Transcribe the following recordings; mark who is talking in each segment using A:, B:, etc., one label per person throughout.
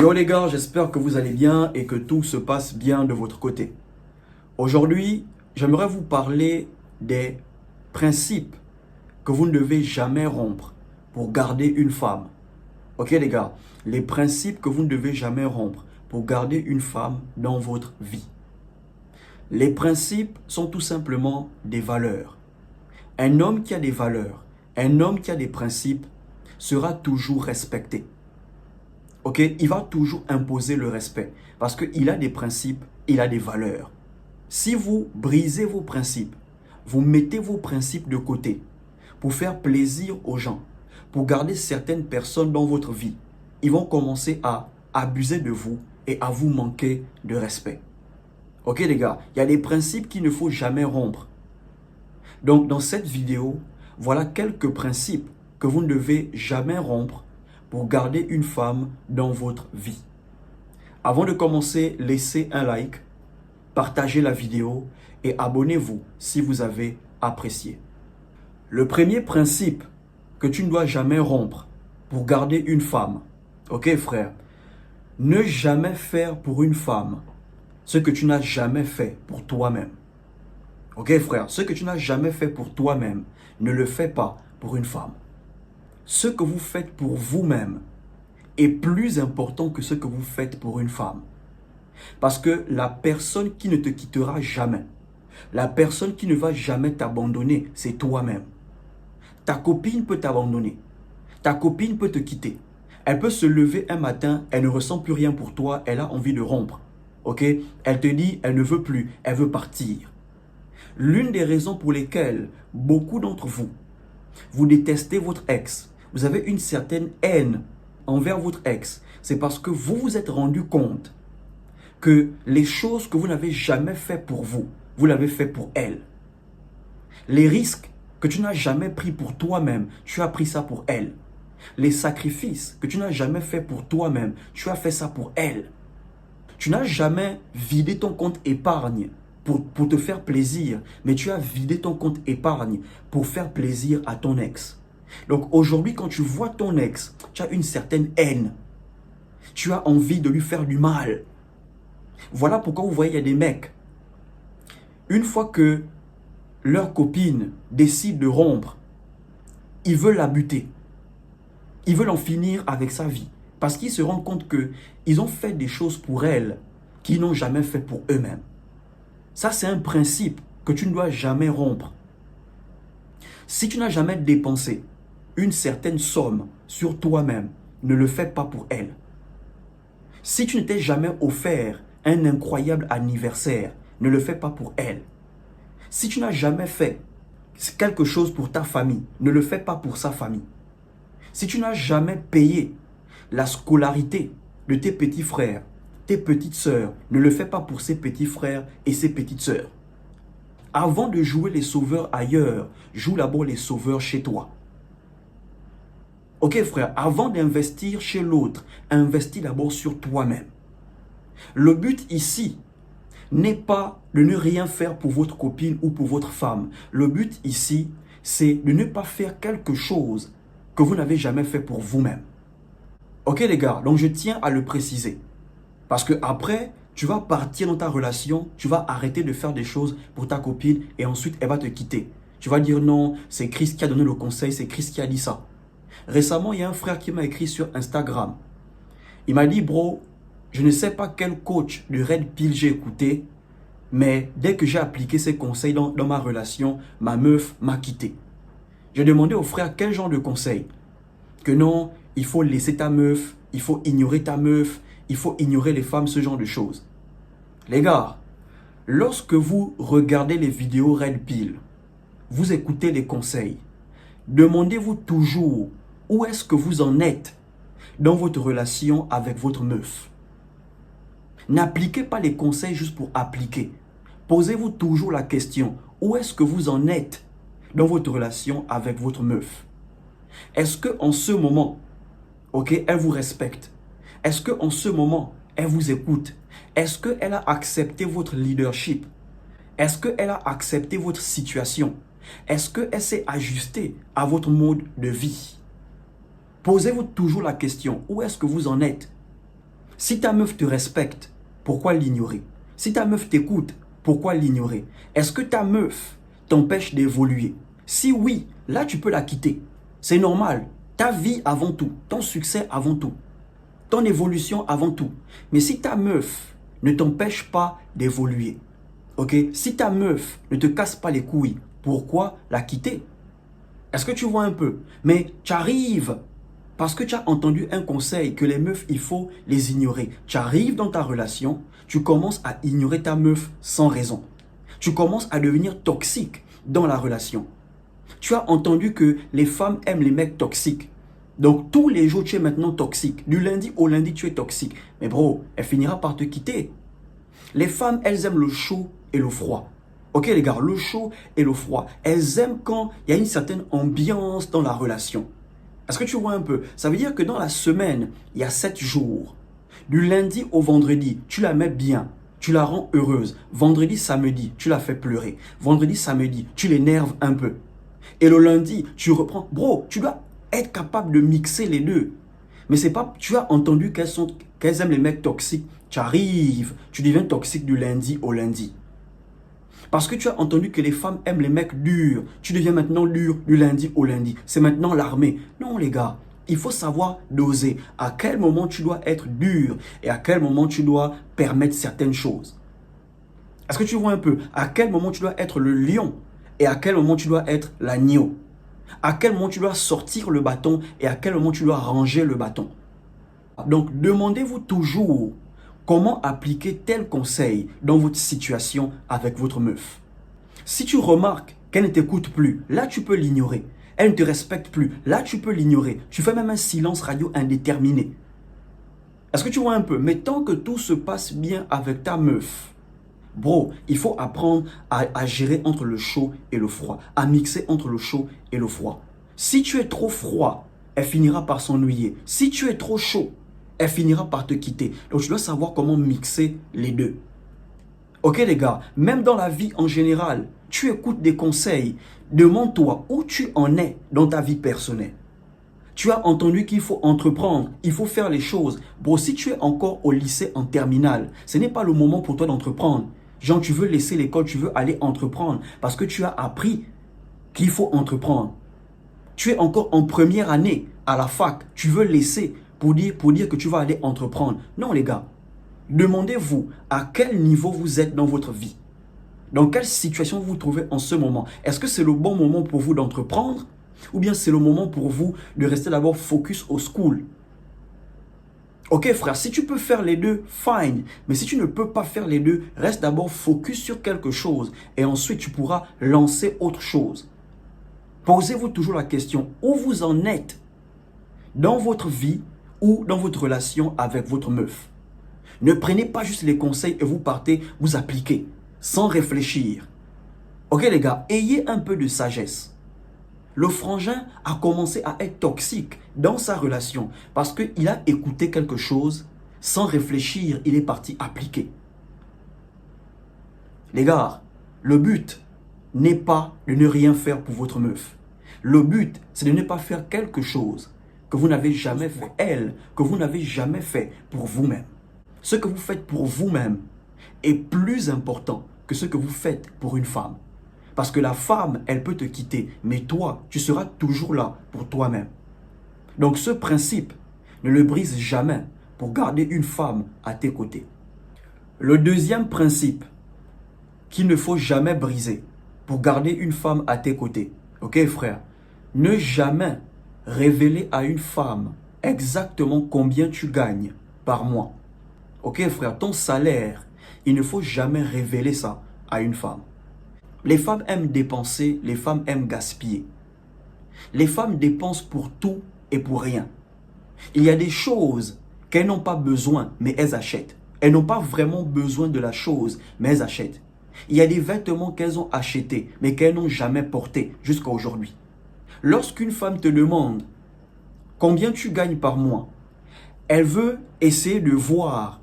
A: Yo les gars, j'espère que vous allez bien et que tout se passe bien de votre côté. Aujourd'hui, j'aimerais vous parler des principes que vous ne devez jamais rompre pour garder une femme. Ok les gars, les principes que vous ne devez jamais rompre pour garder une femme dans votre vie. Les principes sont tout simplement des valeurs. Un homme qui a des valeurs, un homme qui a des principes sera toujours respecté. Ok, il va toujours imposer le respect parce qu'il a des principes, il a des valeurs. Si vous brisez vos principes, vous mettez vos principes de côté pour faire plaisir aux gens, pour garder certaines personnes dans votre vie, ils vont commencer à abuser de vous et à vous manquer de respect. Ok les gars, il y a des principes qu'il ne faut jamais rompre. Donc dans cette vidéo, voilà quelques principes que vous ne devez jamais rompre pour garder une femme dans votre vie. Avant de commencer, laissez un like, partagez la vidéo et abonnez-vous si vous avez apprécié. Le premier principe que tu ne dois jamais rompre pour garder une femme, ok frère, ne jamais faire pour une femme ce que tu n'as jamais fait pour toi-même. Ok frère, ce que tu n'as jamais fait pour toi-même, ne le fais pas pour une femme. Ce que vous faites pour vous-même est plus important que ce que vous faites pour une femme. Parce que la personne qui ne te quittera jamais, la personne qui ne va jamais t'abandonner, c'est toi-même. Ta copine peut t'abandonner, ta copine peut te quitter. Elle peut se lever un matin, elle ne ressent plus rien pour toi, elle a envie de rompre. Ok? Elle te dit, elle ne veut plus, elle veut partir. L'une des raisons pour lesquelles beaucoup d'entre vous, vous détestez votre ex, vous avez une certaine haine envers votre ex, c'est parce que vous vous êtes rendu compte que les choses que vous n'avez jamais fait pour vous, vous l'avez fait pour elle. Les risques que tu n'as jamais pris pour toi-même, tu as pris ça pour elle. Les sacrifices que tu n'as jamais fait pour toi-même, tu as fait ça pour elle. Tu n'as jamais vidé ton compte épargne pour te faire plaisir, mais tu as vidé ton compte épargne pour faire plaisir à ton ex. Donc aujourd'hui, quand tu vois ton ex, tu as une certaine haine. Tu as envie de lui faire du mal. Voilà pourquoi vous voyez, il y a des mecs. Une fois que leur copine décide de rompre, ils veulent la buter. Ils veulent en finir avec sa vie. Parce qu'ils se rendent compte qu'ils ont fait des choses pour elle qu'ils n'ont jamais fait pour eux-mêmes. Ça, c'est un principe que tu ne dois jamais rompre. Si tu n'as jamais dépensé une certaine somme sur toi-même, ne le fais pas pour elle. Si tu ne t'es jamais offert un incroyable anniversaire, ne le fais pas pour elle. Si tu n'as jamais fait quelque chose pour ta famille, ne le fais pas pour sa famille. Si tu n'as jamais payé la scolarité de tes petits frères, tes petites sœurs, ne le fais pas pour ses petits frères et ses petites sœurs. Avant de jouer les sauveurs ailleurs, joue d'abord les sauveurs chez toi. Ok frère, avant d'investir chez l'autre, investis d'abord sur toi-même. Le but ici n'est pas de ne rien faire pour votre copine ou pour votre femme. Le but ici, c'est de ne pas faire quelque chose que vous n'avez jamais fait pour vous-même. Ok les gars, donc je tiens à le préciser. Parce que après, tu vas partir dans ta relation, tu vas arrêter de faire des choses pour ta copine et ensuite elle va te quitter. Tu vas dire non, c'est Chris qui a donné le conseil, c'est Chris qui a dit ça. Récemment, il y a un frère qui m'a écrit sur Instagram. Il m'a dit, bro, je ne sais pas quel coach de Red Pill j'ai écouté, mais dès que j'ai appliqué ces conseils dans ma relation, ma meuf m'a quitté. J'ai demandé au frère quel genre de conseil. Que non, il faut laisser ta meuf, il faut ignorer ta meuf, il faut ignorer les femmes, ce genre de choses. Les gars, lorsque vous regardez les vidéos Red Pill, vous écoutez les conseils, demandez-vous toujours où est-ce que vous en êtes dans votre relation avec votre meuf. N'appliquez pas les conseils juste pour appliquer. Posez-vous toujours la question, où est-ce que vous en êtes dans votre relation avec votre meuf? Est-ce qu'en ce moment, ok, elle vous respecte? Est-ce qu'en ce moment, elle vous écoute? Est-ce qu'elle a accepté votre leadership? Est-ce qu'elle a accepté votre situation? Est-ce qu'elle s'est ajustée à votre mode de vie? Posez-vous toujours la question, où est-ce que vous en êtes? Si ta meuf te respecte, pourquoi l'ignorer? Si ta meuf t'écoute, pourquoi l'ignorer? Est-ce que ta meuf t'empêche d'évoluer? Si oui, là tu peux la quitter. C'est normal. Ta vie avant tout, ton succès avant tout, ton évolution avant tout. Mais si ta meuf ne t'empêche pas d'évoluer, ok? Si ta meuf ne te casse pas les couilles, pourquoi la quitter? Est-ce que tu vois un peu? Mais tu arrives parce que tu as entendu un conseil que les meufs, il faut les ignorer. Tu arrives dans ta relation, tu commences à ignorer ta meuf sans raison. Tu commences à devenir toxique dans la relation. Tu as entendu que les femmes aiment les mecs toxiques. Donc tous les jours, tu es maintenant toxique. Du lundi au lundi, tu es toxique. Mais bro, elle finira par te quitter. Les femmes, elles aiment le chaud et le froid. Ok les gars, le chaud et le froid. Elles aiment quand il y a une certaine ambiance dans la relation. Est-ce que tu vois un peu? Ça veut dire que dans la semaine, il y a 7 jours. Du lundi au vendredi, tu la mets bien. Tu la rends heureuse. Vendredi, samedi, tu la fais pleurer. Vendredi, samedi, tu l'énerves un peu. Et le lundi, tu reprends. Bro, tu dois être capable de mixer les deux. Mais c'est pas, tu as entendu qu'elles aiment les mecs toxiques. Tu arrives, tu deviens toxique du lundi au lundi. Parce que tu as entendu que les femmes aiment les mecs durs. Tu deviens maintenant dur du lundi au lundi. C'est maintenant l'armée. Non les gars, il faut savoir doser. À quel moment tu dois être dur et à quel moment tu dois permettre certaines choses. Est-ce que tu vois un peu? À quel moment tu dois être le lion et à quel moment tu dois être l'agneau? À quel moment tu dois sortir le bâton et à quel moment tu dois ranger le bâton? Donc demandez-vous toujours comment appliquer tel conseil dans votre situation avec votre meuf. Si tu remarques qu'elle ne t'écoute plus, là tu peux l'ignorer. Elle ne te respecte plus, là tu peux l'ignorer. Tu fais même un silence radio indéterminé. Est-ce que tu vois un peu? Mais tant que tout se passe bien avec ta meuf, bro, il faut apprendre à gérer entre le chaud et le froid, à mixer entre le chaud et le froid. Si tu es trop froid, elle finira par s'ennuyer. Si tu es trop chaud, elle finira par te quitter. Donc tu dois savoir comment mixer les deux. Ok les gars, même dans la vie en général, tu écoutes des conseils. Demande-toi où tu en es dans ta vie personnelle. Tu as entendu qu'il faut entreprendre, il faut faire les choses. Bon, si tu es encore au lycée en terminale, ce n'est pas le moment pour toi d'entreprendre. Genre, tu veux laisser l'école, tu veux aller entreprendre parce que tu as appris qu'il faut entreprendre. Tu es encore en première année à la fac, tu veux laisser pour dire que tu vas aller entreprendre. Non les gars, demandez-vous à quel niveau vous êtes dans votre vie. Dans quelle situation vous vous trouvez en ce moment. Est-ce que c'est le bon moment pour vous d'entreprendre ou bien c'est le moment pour vous de rester d'abord focus au school? Ok frère, si tu peux faire les deux, fine. Mais si tu ne peux pas faire les deux, reste d'abord focus sur quelque chose et ensuite tu pourras lancer autre chose. Posez-vous toujours la question, où vous en êtes dans votre vie ou dans votre relation avec votre meuf. Ne prenez pas juste les conseils et vous partez, vous appliquez sans réfléchir. Ok les gars, ayez un peu de sagesse. Le frangin a commencé à être toxique dans sa relation parce qu'il a écouté quelque chose sans réfléchir, il est parti appliquer. Les gars, le but n'est pas de ne rien faire pour votre meuf. Le but, c'est de ne pas faire quelque chose que vous n'avez jamais fait, elle, que vous n'avez jamais fait pour vous-même. Ce que vous faites pour vous-même est plus important que ce que vous faites pour une femme. Parce que la femme, elle peut te quitter, mais toi, tu seras toujours là pour toi-même. Donc ce principe, ne le brise jamais pour garder une femme à tes côtés. Le deuxième principe qu'il ne faut jamais briser pour garder une femme à tes côtés, ok frère, ne jamais révéler à une femme exactement combien tu gagnes par mois. Ok frère, ton salaire, il ne faut jamais révéler ça à une femme. Les femmes aiment dépenser, les femmes aiment gaspiller. Les femmes dépensent pour tout et pour rien. Il y a des choses qu'elles n'ont pas besoin, mais elles achètent. Elles n'ont pas vraiment besoin de la chose, mais elles achètent. Il y a des vêtements qu'elles ont achetés, mais qu'elles n'ont jamais portés jusqu'à aujourd'hui. Lorsqu'une femme te demande combien tu gagnes par mois, elle veut essayer de voir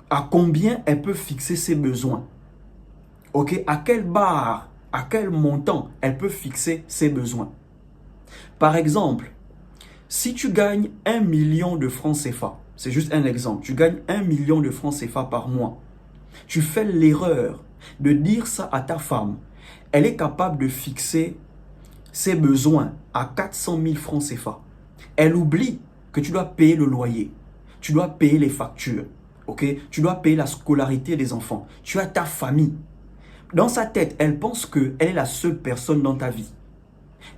A: à combien elle peut fixer ses besoins. Ok, à quelle barre, à quel montant elle peut fixer ses besoins. Par exemple, si tu gagnes 1 million de francs CFA, c'est juste un exemple, tu gagnes 1 million de francs CFA par mois. Tu fais l'erreur de dire ça à ta femme. Elle est capable de fixer ses besoins à 400 000 francs CFA. Elle oublie que tu dois payer le loyer, tu dois payer les factures, ok? Tu dois payer la scolarité des enfants, tu as ta famille. Dans sa tête, elle pense qu'elle est la seule personne dans ta vie.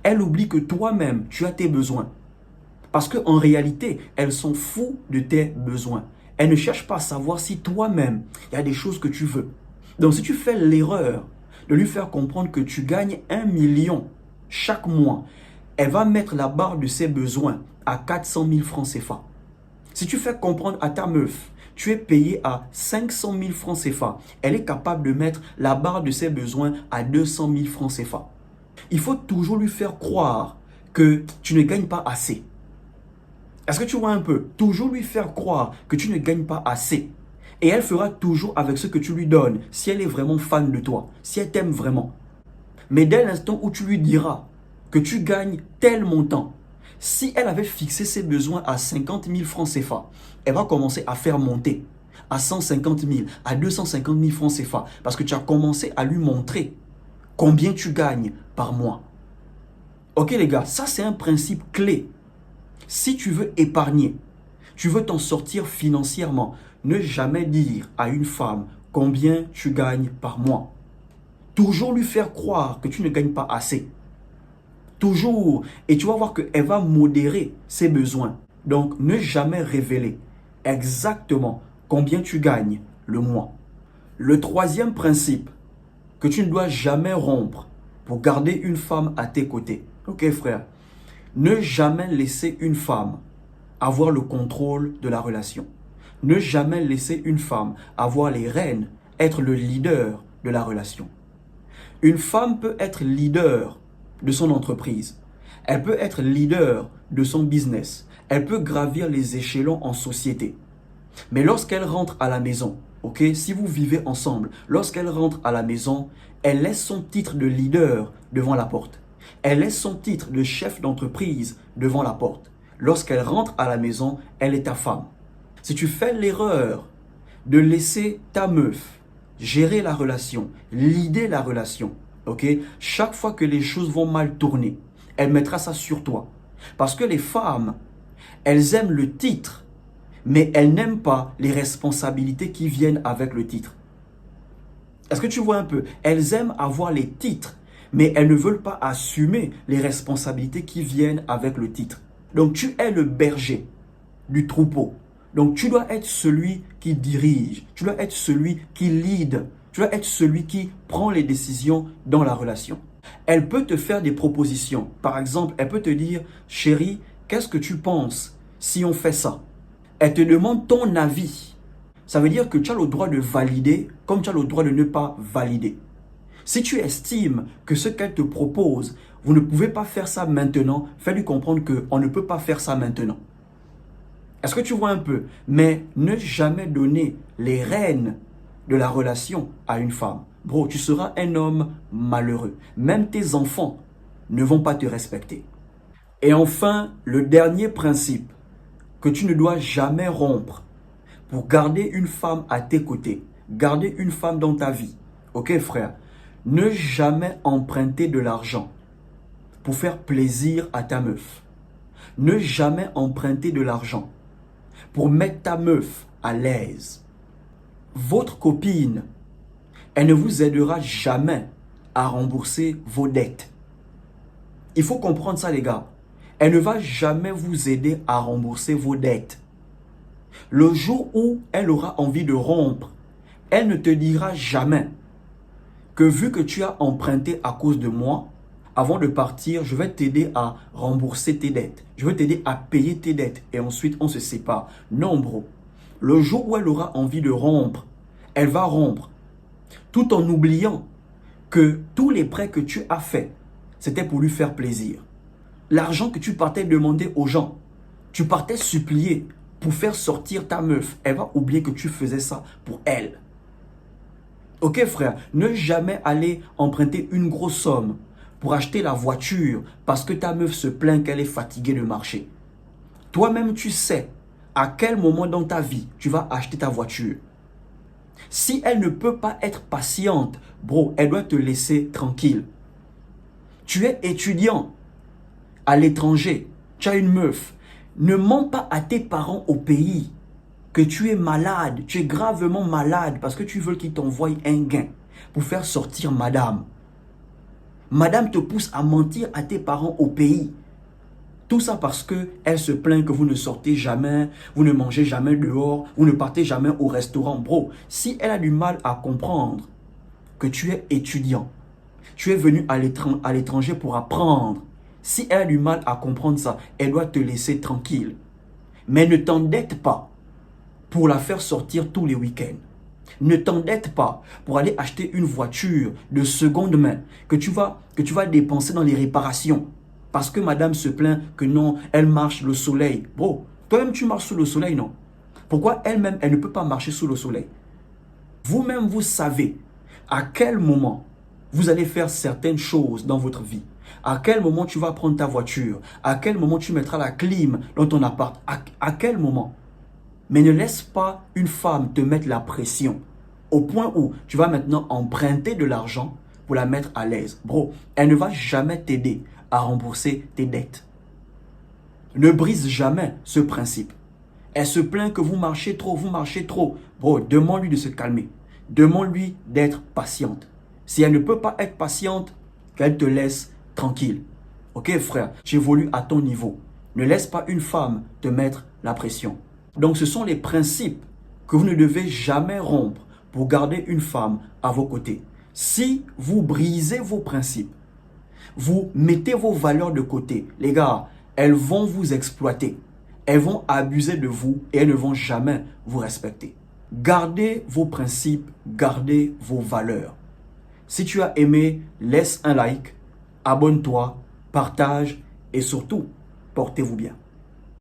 A: Elle oublie que toi-même, tu as tes besoins. Parce qu'en réalité, elle s'en fout de tes besoins. Elle ne cherche pas à savoir si toi-même, il y a des choses que tu veux. Donc si tu fais l'erreur de lui faire comprendre que tu gagnes 1 million chaque mois, elle va mettre la barre de ses besoins à 400 000 francs CFA. Si tu fais comprendre à ta meuf, tu es payé à 500 000 francs CFA, elle est capable de mettre la barre de ses besoins à 200 000 francs CFA. Il faut toujours lui faire croire que tu ne gagnes pas assez. Est-ce que tu vois un peu? Toujours lui faire croire que tu ne gagnes pas assez. Et elle fera toujours avec ce que tu lui donnes, si elle est vraiment fan de toi, si elle t'aime vraiment. Mais dès l'instant où tu lui diras que tu gagnes tel montant, si elle avait fixé ses besoins à 50 000 francs CFA, elle va commencer à faire monter à 150 000, à 250 000 francs CFA, parce que tu as commencé à lui montrer combien tu gagnes par mois. Ok les gars, ça c'est un principe clé. Si tu veux épargner, tu veux t'en sortir financièrement, ne jamais dire à une femme combien tu gagnes par mois. Toujours lui faire croire que tu ne gagnes pas assez. Toujours. Et tu vas voir qu'elle va modérer ses besoins. Donc, ne jamais révéler exactement combien tu gagnes le mois. Le troisième principe que tu ne dois jamais rompre pour garder une femme à tes côtés. Ok frère? Ne jamais laisser une femme avoir le contrôle de la relation. Ne jamais laisser une femme avoir les rênes, être le leader de la relation. Une femme peut être leader de son entreprise. Elle peut être leader de son business. Elle peut gravir les échelons en société. Mais lorsqu'elle rentre à la maison, ok, si vous vivez ensemble, lorsqu'elle rentre à la maison, elle laisse son titre de leader devant la porte. Elle laisse son titre de chef d'entreprise devant la porte. Lorsqu'elle rentre à la maison, elle est ta femme. Si tu fais l'erreur de laisser ta meuf gérer la relation, leader la relation, ok, chaque fois que les choses vont mal tourner, elle mettra ça sur toi. Parce que les femmes, elles aiment le titre, mais elles n'aiment pas les responsabilités qui viennent avec le titre. Est-ce que tu vois un peu? Elles aiment avoir les titres, mais elles ne veulent pas assumer les responsabilités qui viennent avec le titre. Donc tu es le berger du troupeau. Donc tu dois être celui qui dirige, tu dois être celui qui lead, tu dois être celui qui prend les décisions dans la relation. Elle peut te faire des propositions. Par exemple, elle peut te dire, chérie, qu'est-ce que tu penses si on fait ça? Elle te demande ton avis. Ça veut dire que tu as le droit de valider comme tu as le droit de ne pas valider. Si tu estimes que ce qu'elle te propose, vous ne pouvez pas faire ça maintenant, fais-lui comprendre qu'on ne peut pas faire ça maintenant. Est-ce que tu vois un peu? Mais ne jamais donner les rênes de la relation à une femme. Bro, tu seras un homme malheureux. Même tes enfants ne vont pas te respecter. Et enfin, le dernier principe que tu ne dois jamais rompre pour garder une femme à tes côtés, garder une femme dans ta vie. Ok frère? Ne jamais emprunter de l'argent pour faire plaisir à ta meuf. Ne jamais emprunter de l'argent pour mettre ta meuf à l'aise. Votre copine, elle ne vous aidera jamais à rembourser vos dettes. Il faut comprendre ça les gars. Elle ne va jamais vous aider à rembourser vos dettes. Le jour où elle aura envie de rompre, elle ne te dira jamais que vu que tu as emprunté à cause de moi, avant de partir, je vais t'aider à rembourser tes dettes. Je vais t'aider à payer tes dettes et ensuite on se sépare. Non bro, le jour où elle aura envie de rompre, elle va rompre. Tout en oubliant que tous les prêts que tu as faits, c'était pour lui faire plaisir. L'argent que tu partais demander aux gens, tu partais supplier pour faire sortir ta meuf. Elle va oublier que tu faisais ça pour elle. Ok frère, ne jamais aller emprunter une grosse somme pour acheter la voiture parce que ta meuf se plaint qu'elle est fatiguée de marcher. Toi-même tu sais À quel moment dans ta vie tu vas acheter ta voiture? Si elle ne peut pas être patiente, bro, elle doit te laisser tranquille. Tu es étudiant à l'étranger, tu as une meuf. Ne mens pas à tes parents au pays que tu es malade, tu es gravement malade parce que tu veux qu'ils t'envoient un gain pour faire sortir madame. Madame te pousse à mentir à tes parents au pays. Tout ça parce qu'elle se plaint que vous ne sortez jamais, vous ne mangez jamais dehors, vous ne partez jamais au restaurant. Bro, si elle a du mal à comprendre que tu es étudiant, tu es venu à l'étranger pour apprendre, si elle a du mal à comprendre ça, elle doit te laisser tranquille. Mais ne t'endette pas pour la faire sortir tous les week-ends. Ne t'endette pas pour aller acheter une voiture de seconde main que tu vas dépenser dans les réparations. Parce que madame se plaint que non, elle marche le soleil. Bro, toi-même tu marches sous le soleil, non? Pourquoi elle-même, elle ne peut pas marcher sous le soleil? Vous-même, vous savez à quel moment vous allez faire certaines choses dans votre vie. À quel moment tu vas prendre ta voiture. À quel moment tu mettras la clim dans ton appart. À quel moment? Mais ne laisse pas une femme te mettre la pression au point où tu vas maintenant emprunter de l'argent pour la mettre à l'aise. Bro, elle ne va jamais t'aider à rembourser tes dettes. Ne brise jamais ce principe. Elle se plaint que vous marchez trop, vous marchez trop. Bro, demande-lui de se calmer. Demande-lui d'être patiente. Si elle ne peut pas être patiente, qu'elle te laisse tranquille. Ok frère, tu évolues à ton niveau. Ne laisse pas une femme te mettre la pression. Donc ce sont les principes que vous ne devez jamais rompre pour garder une femme à vos côtés. Si vous brisez vos principes, vous mettez vos valeurs de côté, les gars, elles vont vous exploiter. Elles vont abuser de vous et elles ne vont jamais vous respecter. Gardez vos principes, gardez vos valeurs. Si tu as aimé, laisse un like, abonne-toi, partage et surtout, portez-vous bien.